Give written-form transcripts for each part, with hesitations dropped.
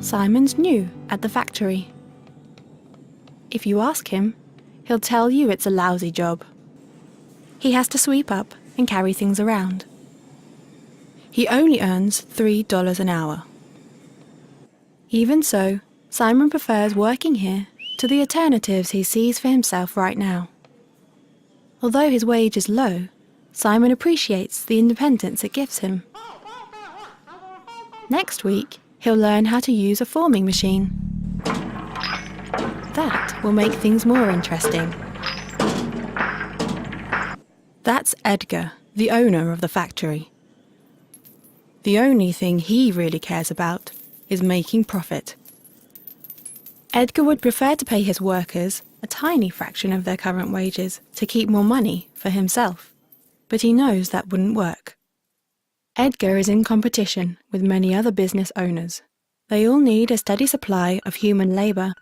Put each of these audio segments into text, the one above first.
Simon's new at the factory. If you ask him, he'll tell you it's a lousy job. He has to sweep up and carry things around. He only earns $3 an hour. Even so, Simon prefers working here to the alternatives he sees for himself right now. Although his wage is low, Simon appreciates the independence it gives him. Next week, he'll learn how to use a forming machine. That will make things more interesting. That's Edgar, the owner of the factory. The only thing he really cares about is making profit. Edgar would prefer to pay his workers a tiny fraction of their current wages to keep more money for himself, but he knows that wouldn't work. Edgar is in competition with many other business owners. They all need a steady supply of human labour.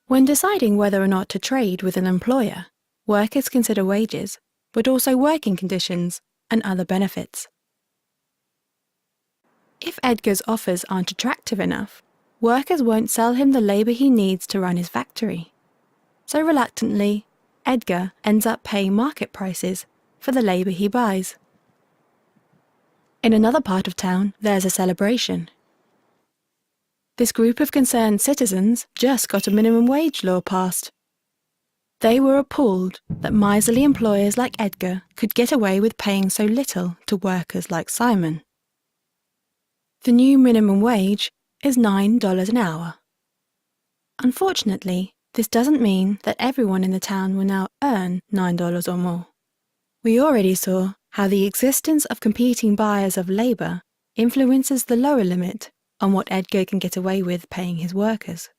When deciding whether or not to trade with an employer, workers consider wages, but also working conditions and other benefits. If Edgar's offers aren't attractive enough, workers won't sell him the labour he needs to run his factory. So reluctantly, Edgar ends up paying market prices for the labour he buys. In another part of town, there's a celebration. This group of concerned citizens just got a minimum wage law passed. They were appalled that miserly employers like Edgar could get away with paying so little to workers like Simon. The new minimum wage is $9 an hour. Unfortunately, this doesn't mean that everyone in the town will now earn $9 or more. We already saw how the existence of competing buyers of labour influences the lower limit on what Edgar can get away with paying his workers.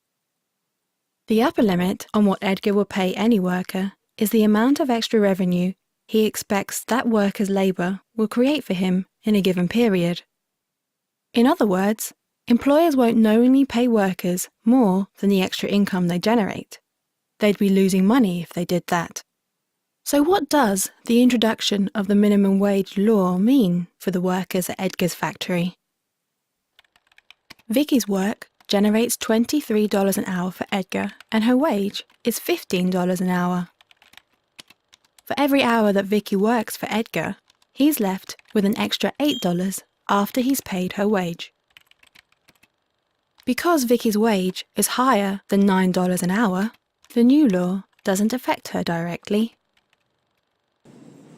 The upper limit on what Edgar will pay any worker is the amount of extra revenue he expects that worker's labour will create for him in a given period. In other words, employers won't knowingly pay workers more than the extra income they generate. They'd be losing money if they did that. So what does the introduction of the minimum wage law mean for the workers at Edgar's factory? Vicky's work generates $23 an hour for Edgar, and her wage is $15 an hour. For every hour that Vicky works for Edgar, he's left with an extra $8 after he's paid her wage. Because Vicky's wage is higher than $9 an hour, the new law doesn't affect her directly.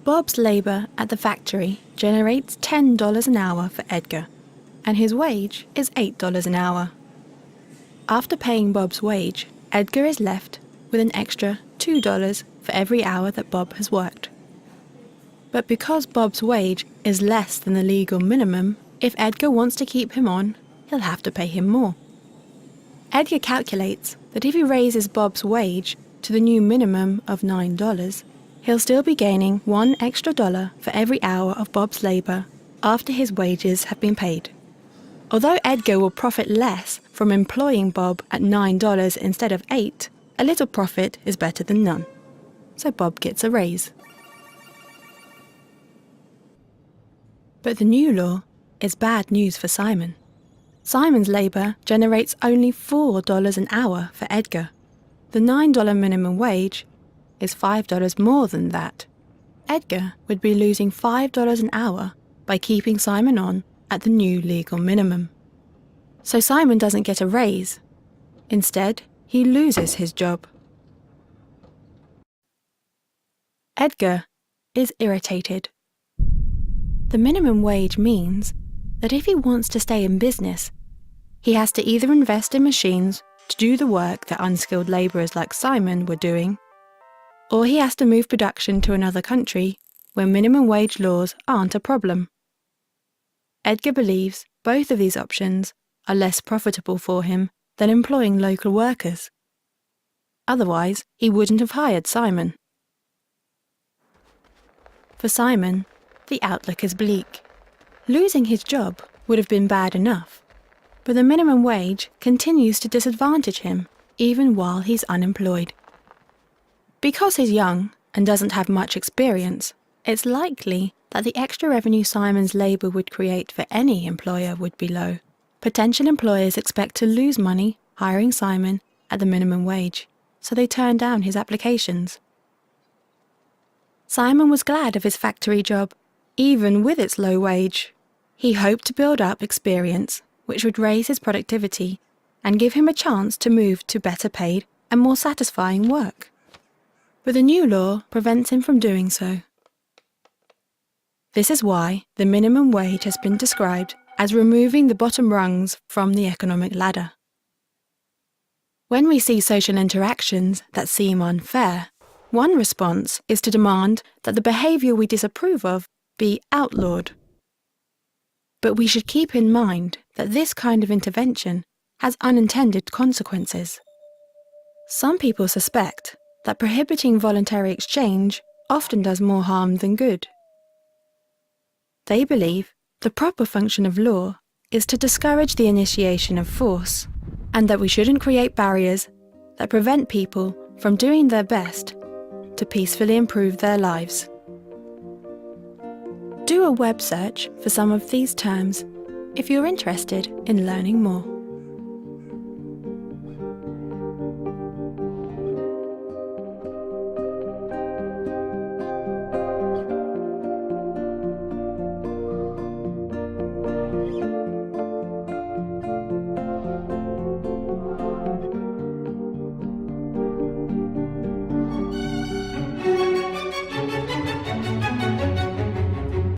Bob's labour at the factory generates $10 an hour for Edgar, and his wage is $8 an hour. After paying Bob's wage, Edgar is left with an extra $2 for every hour that Bob has worked. But because Bob's wage is less than the legal minimum, if Edgar wants to keep him on, he'll have to pay him more. Edgar calculates that if he raises Bob's wage to the new minimum of $9, he'll still be gaining $1 extra for every hour of Bob's labour after his wages have been paid. Although Edgar will profit less from employing Bob at $9 instead of $8, a little profit is better than none. So Bob gets a raise. But the new law is bad news for Simon. Simon's labour generates only $4 an hour for Edgar. The $9 minimum wage is $5 more than that. Edgar would be losing $5 an hour by keeping Simon on at the new legal minimum. So Simon doesn't get a raise. Instead, he loses his job. Edgar is irritated. The minimum wage means that if he wants to stay in business, he has to either invest in machines to do the work that unskilled labourers like Simon were doing, or he has to move production to another country where minimum wage laws aren't a problem. Edgar believes both of these options are less profitable for him than employing local workers. Otherwise, he wouldn't have hired Simon. For Simon, the outlook is bleak. Losing his job would have been bad enough, but the minimum wage continues to disadvantage him even while he's unemployed. Because he's young and doesn't have much experience, it's likely that the extra revenue Simon's labour would create for any employer would be low. Potential employers expect to lose money hiring Simon at the minimum wage, so they turn down his applications. Simon was glad of his factory job, even with its low wage. He hoped to build up experience, which would raise his productivity and give him a chance to move to better paid and more satisfying work. But the new law prevents him from doing so. This is why the minimum wage has been described as removing the bottom rungs from the economic ladder. When we see social interactions that seem unfair, one response is to demand that the behaviour we disapprove of be outlawed. But we should keep in mind that this kind of intervention has unintended consequences. Some people suspect that prohibiting voluntary exchange often does more harm than good. They believe the proper function of law is to discourage the initiation of force, and that we shouldn't create barriers that prevent people from doing their best to peacefully improve their lives. Do a web search for some of these terms if you're interested in learning more.